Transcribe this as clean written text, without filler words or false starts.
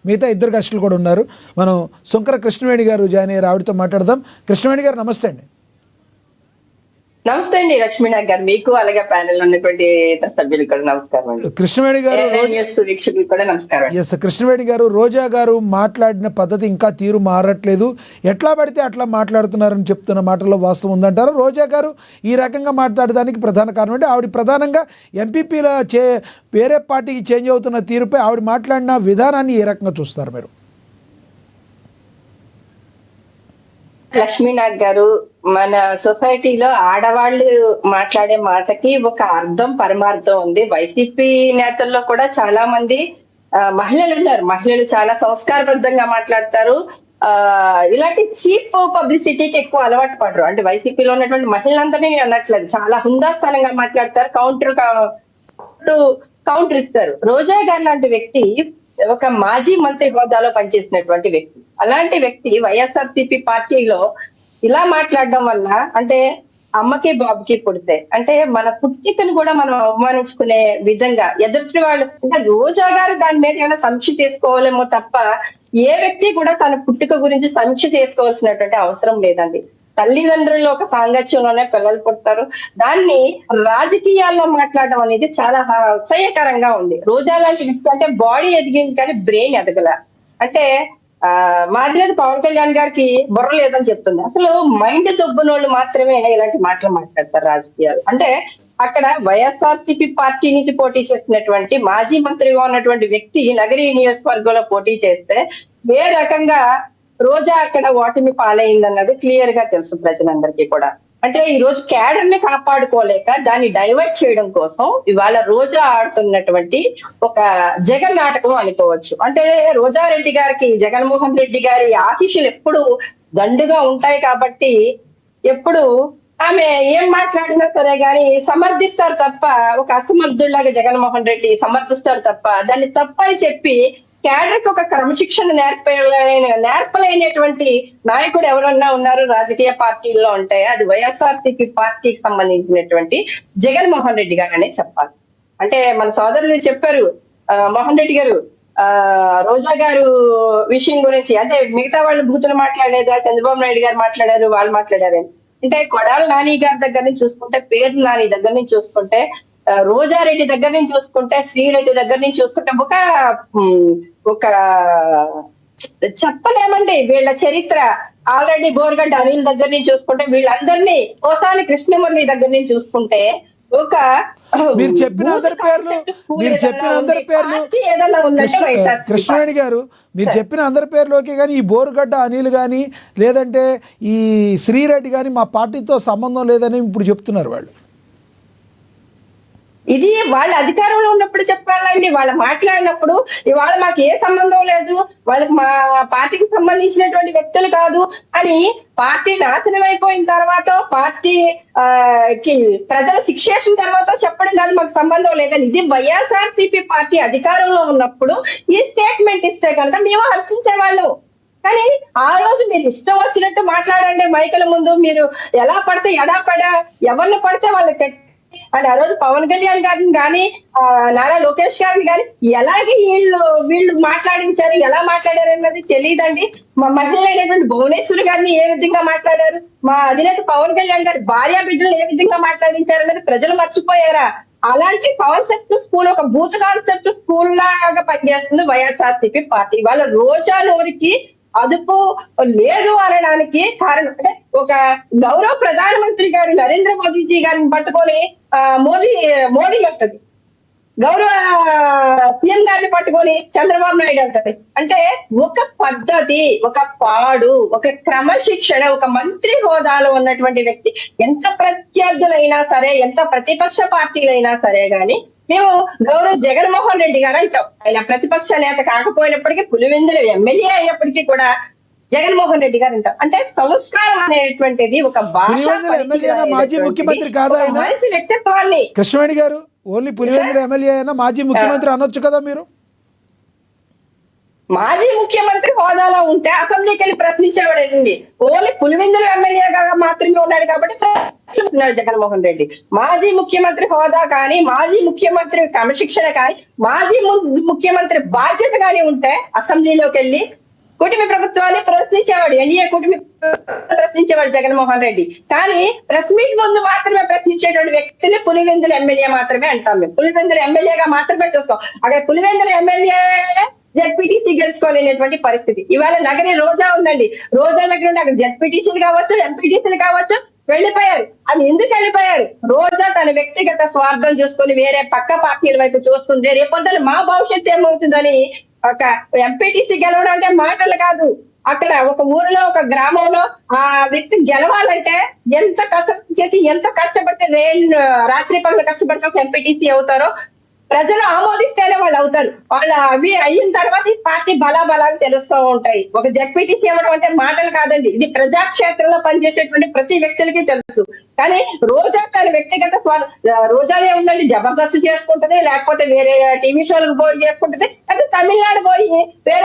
మిగతా ఇద్దరు గెస్టులు కూడా ఉన్నారు. మనం శుంకర కృష్ణవేణి గారు జాయిన్ అయ్యారు, ఆవిడతో మాట్లాడదాం. కృష్ణవేణి గారు నమస్తే అండి. నమస్తే అండి లక్ష్మీనాథ్ గారు, మీకు అలాగే ప్యానెల్ ఉన్నటువంటి ఇతర సభ్యులకు కూడా నమస్కారం అండి. కృష్ణవేణి గారు కూడా నమస్కారం. ఎస్, కృష్ణవేణి గారు, రోజా గారు మాట్లాడిన పద్ధతి ఇంకా తీరు మారట్లేదు, ఎట్లా పడితే అట్లా మాట్లాడుతున్నారని చెప్తున్న మాటల్లో వాస్తవం ఉందంటారు. రోజా గారు ఈ రకంగా మాట్లాడడానికి ప్రధాన కారణం అంటే ఆవిడ ప్రధానంగా ఎంపీపీల వేరే పార్టీకి చేంజ్ అవుతున్న తీరుపై ఆవిడ మాట్లాడిన విధానాన్ని ఏ రకంగా చూస్తారు మీరు? లక్ష్మీనాథ్ గారు, మన సొసైటీలో ఆడవాళ్ళు మాట్లాడే మాటకి ఒక అర్థం పరమార్థం ఉంది. వైసీపీ నేతల్లో కూడా చాలా మంది మహిళలు ఉన్నారు. మహిళలు చాలా సంస్కారబద్ధంగా మాట్లాడతారు. ఇలాంటి చీప్ పబ్లిసిటీకి ఎక్కువ అలవాటు పడరు. అంటే వైసీపీలో ఉన్నటువంటి మహిళలందరినీ అన్నట్లేదు, చాలా హుందాస్థానంగా మాట్లాడతారు, కౌంటర్ ఇస్తారు. రోజా గారు లాంటి వ్యక్తి ఒక మాజీ మంత్రి హోదాలో పనిచేసినటువంటి వ్యక్తి. అలాంటి వ్యక్తి వైఎస్ఆర్సీపీ పార్టీలో ఇలా మాట్లాడడం వల్ల, అంటే అమ్మకి బాబుకి పుడితే, అంటే మన పుట్టికను కూడా మనం అవమానించుకునే విధంగా ఎదుటి వాళ్ళు, అంటే రోజా గారు దాని మీద ఏమైనా సమీక్ష చేసుకోవాలేమో తప్ప ఏ వ్యక్తి కూడా తన పుట్టిక గురించి సమీక్ష చేసుకోవాల్సినటువంటి అవసరం లేదండి. తల్లిదండ్రులు ఒక సాంగత్యంలోనే పిల్లలు పుడతారు. దాన్ని రాజకీయాల్లో మాట్లాడడం అనేది చాలా అసహ్యకరంగా ఉంది. రోజా లాంటి వ్యక్తి అంటే బాడీ ఎదిగింది కానీ బ్రెయిన్ ఎదగల. అంటే మాదిరేది పవన్ కళ్యాణ్ గారికి బుర్ర లేదని చెప్తుంది. అసలు మైండ్ దొబ్బునోళ్ళు మాత్రమే ఇలాంటి మాటలు మాట్లాడతారు రాజకీయాలు. అంటే అక్కడ వైఎస్ఆర్సీపీ పార్టీ నుంచి పోటీ చేస్తున్నటువంటి మాజీ మంత్రిగా ఉన్నటువంటి వ్యక్తి నగరీ నియోజకవర్గంలో పోటీ చేస్తే ఏ రకంగా రోజా అక్కడ ఓటమి పాలైందన్నది క్లియర్ గా తెలుసు ప్రజలందరికీ కూడా. అంటే ఈ రోజు క్యాడర్ ని కాపాడుకోలేక దాన్ని డైవర్ట్ చేయడం కోసం ఇవాళ రోజా ఆడుతున్నటువంటి ఒక జగన్ నాటకం అనుకోవచ్చు. అంటే రోజారెడ్డి గారికి జగన్మోహన్ రెడ్డి గారి ఆశీస్సులు ఎప్పుడు దండుగా ఉంటాయి కాబట్టి ఎప్పుడు ఆమె ఏం మాట్లాడినా సరే గాని సమర్థిస్తారు తప్ప, ఒక అసమర్థుల్లాగా జగన్మోహన్ రెడ్డి సమర్థిస్తారు తప్ప దాన్ని తప్పని చెప్పి క్యాడర్ కి ఒక క్రమశిక్షణ నేర్పలేనటువంటి నాయకుడు ఎవరన్నా ఉన్నారు రాజకీయ పార్టీల్లో అంటే అది వైఎస్ఆర్సీపీ పార్టీకి సంబంధించినటువంటి జగన్మోహన్ రెడ్డి గారు అనే చెప్పాలి. అంటే మన సోదరులు చెప్పారు, మోహన్ రెడ్డి గారు రోజా గారు విషయం గురించి, అంటే మిగతా వాళ్ళు బూతులు మాట్లాడేదా, చంద్రబాబు నాయుడు గారు మాట్లాడారు, వాళ్ళు మాట్లాడారు. అంటే కొడాల నాని గారి దగ్గర నుంచి చూసుకుంటే, పేరు నాని దగ్గర నుంచి చూసుకుంటే, రోజారెడ్డి దగ్గర నుంచి చూసుకుంటే, శ్రీరెడ్డి దగ్గర నుంచి చూసుకుంటే ఒక చెప్పలేమండి వీళ్ళ చరిత్ర. ఆల్రెడీ బోర్గడ్డ అనిల్ దగ్గర నుంచి చూసుకుంటే, వీళ్ళందరినీ కోసాని కృష్ణమురళి దగ్గర నుంచి చూసుకుంటే, ఒక మీరు చెప్పిన అందరి పేర్లు కృష్ణవేణి గారు, మీరు చెప్పిన అందరి పేర్లు ఓకే, కానీ ఈ బోరుగడ్డ అనిల్ కానీ లేదంటే ఈ శ్రీరెడ్డి కానీ మా పార్టీతో సంబంధం లేదని ఇప్పుడు చెప్తున్నారు వాళ్ళు. ఇది వాళ్ళ అధికారంలో ఉన్నప్పుడు చెప్పాలండి. వాళ్ళు మాట్లాడినప్పుడు ఇవాళ మాకు ఏ సంబంధం లేదు, వాళ్ళకి మా పార్టీకి సంబంధించినటువంటి వ్యక్తులు కాదు అని పార్టీ నాశనం అయిపోయిన తర్వాత, పార్టీ ప్రజలు శిక్షేసిన తర్వాత చెప్పడం కాదు మాకు సంబంధం లేదని. ఇది వైఎస్ఆర్సీపీ పార్టీ అధికారంలో ఉన్నప్పుడు ఈ స్టేట్మెంట్ ఇస్తే కనుక మేము హర్షించేవాళ్ళం. కానీ ఆ రోజు మీరు ఇష్టం వచ్చినట్టు మాట్లాడండి మైకుల ముందు, మీరు ఎలా పడితే ఎడాపడా ఎవరిని పడితే వాళ్ళకి అంటే ఆ రోజు పవన్ కళ్యాణ్ గారిని కానీ నారా లోకేష్ గారిని కానీ ఎలాగే వీళ్ళు మాట్లాడించారు, ఎలా మాట్లాడారు అన్నది తెలియదండి. మా మహిళైనటువంటి భువనేశ్వరి గారిని ఏ విధంగా మాట్లాడారు, మా అధినేత పవన్ కళ్యాణ్ గారి భార్య బిడ్డలు ఏ విధంగా మాట్లాడించారు అన్నది ప్రజలు మర్చిపోయారా? అలాంటి కాన్సెప్ట్ స్కూల్, ఒక బూత్ కాన్సెప్ట్ స్కూల్ లాగా పనిచేస్తుంది వైఎస్ఆర్సీపీ పార్టీ. వాళ్ళ రోజా నోరికి అదుపు లేదు అనడానికి కారణం, అంటే ఒక గౌరవ ప్రధానమంత్రి గారు నరేంద్ర మోదీజీ గారిని పట్టుకొని మోడీ అంటది, గౌరవ సీఎం గారిని పట్టుకొని చంద్రబాబు నాయుడు అంటది. అంటే ఒక పద్ధతి, ఒక పాడు, ఒక క్రమశిక్షణ, ఒక మంత్రి హోదాలో ఉన్నటువంటి వ్యక్తి ఎంత ప్రత్యర్థులైనా సరే, ఎంత ప్రతిపక్ష పార్టీలైనా సరే గాని మేము గౌరవ జగన్మోహన్ రెడ్డి గారు అంటాం. ఆయన ప్రతిపక్ష నేత కాకపోయినప్పటికీ, పులివెందుల ఎమ్మెల్యే అయినప్పటికీ కూడా జగన్మోహన్ రెడ్డి గారు అంటాం. అంటే సంస్కారం అనేటువంటిది ఒక మాజీ ముఖ్యమంత్రి కాదా ఆయన? వ్యక్తిత్వాన్ని కృష్ణవేణి గారు ఓన్లీ పులివెందుల ఎమ్మెల్యే అయినా మాజీ ముఖ్యమంత్రి అనొచ్చు కదా మీరు? మాజీ ముఖ్యమంత్రి హోదాలో ఉంటే అసెంబ్లీకి వెళ్ళి ప్రశ్నించేవాడండి. ఓన్లీ పులివెందుల ఎమ్మెల్యేగా మాత్రమే ఉన్నాడు కాబట్టి ప్రశ్నిస్తున్నాడు జగన్మోహన్ రెడ్డి. మాజీ ముఖ్యమంత్రి హోదా కానీ, మాజీ ముఖ్యమంత్రి క్రమశిక్షణ కానీ, మాజీ ముఖ్యమంత్రి బాధ్యత కానీ ఉంటే అసెంబ్లీలోకి వెళ్ళి కూటమి ప్రభుత్వాన్ని ప్రశ్నించేవాడు. ఎన్డీఏ కూటమి ప్రశ్నించేవాడు జగన్మోహన్ రెడ్డి. కానీ ప్రెస్ మీట్ ముందు మాత్రమే ప్రశ్నించేటువంటి వ్యక్తిని పులివెందుల ఎమ్మెల్యే మాత్రమే అంటాం మేము. పులివెందుల ఎమ్మెల్యేగా మాత్రమే చూస్తాం. అక్కడ పులివెందుల ఎమ్మెల్యే జెడ్పీటీసీ గెలుచుకోలేనటువంటి పరిస్థితి. ఇవాళ నగరి రోజా ఉందండి. రోజా దగ్గర ఉండి అక్కడ జెడ్పీటీసీలు కావచ్చు, ఎంపీటీసీలు కావచ్చు వెళ్ళిపోయారు. అది ఎందుకు వెళ్ళిపోయారు? రోజా తన వ్యక్తిగత స్వార్థం చూసుకొని వేరే పక్క పార్టీల వైపు చూస్తుంది. రేపొద్దున మా భవిష్యత్తు ఏమవుతుందని ఒక ఎంపీటీసీ గెలవడం అంటే మాటలు కాదు. అక్కడ ఒక ఊరిలో, ఒక గ్రామంలో ఆ వ్యక్తి గెలవాలంటే ఎంత కసరత్తు చేసి, ఎంత కష్టపడితే రాత్రి పనులు కష్టపడితే ఒక ఎంపీటీసీ అవుతారో ప్రజలు ఆమోదిస్తేనే వాళ్ళు అవుతారు. వాళ్ళు అవి అయిన తర్వాత ఈ పార్టీ బలాబలాలు తెలుస్తూ ఉంటాయి. ఒక జెడ్పీటీసీ ఇవ్వడం అంటే మాటలు కాదండి. ఇది ప్రజాక్షేత్రంలో పనిచేసేటువంటి ప్రతి వ్యక్తులకి తెలుసు. కానీ రోజా తన వ్యక్తిగత రోజానే ఉందండి, జబర్దస్త్ చేసుకుంటది, లేకపోతే వేరే టీవీ షోలకు పోయి చేసుకుంటది, అయితే తమిళనాడు పోయి వేరే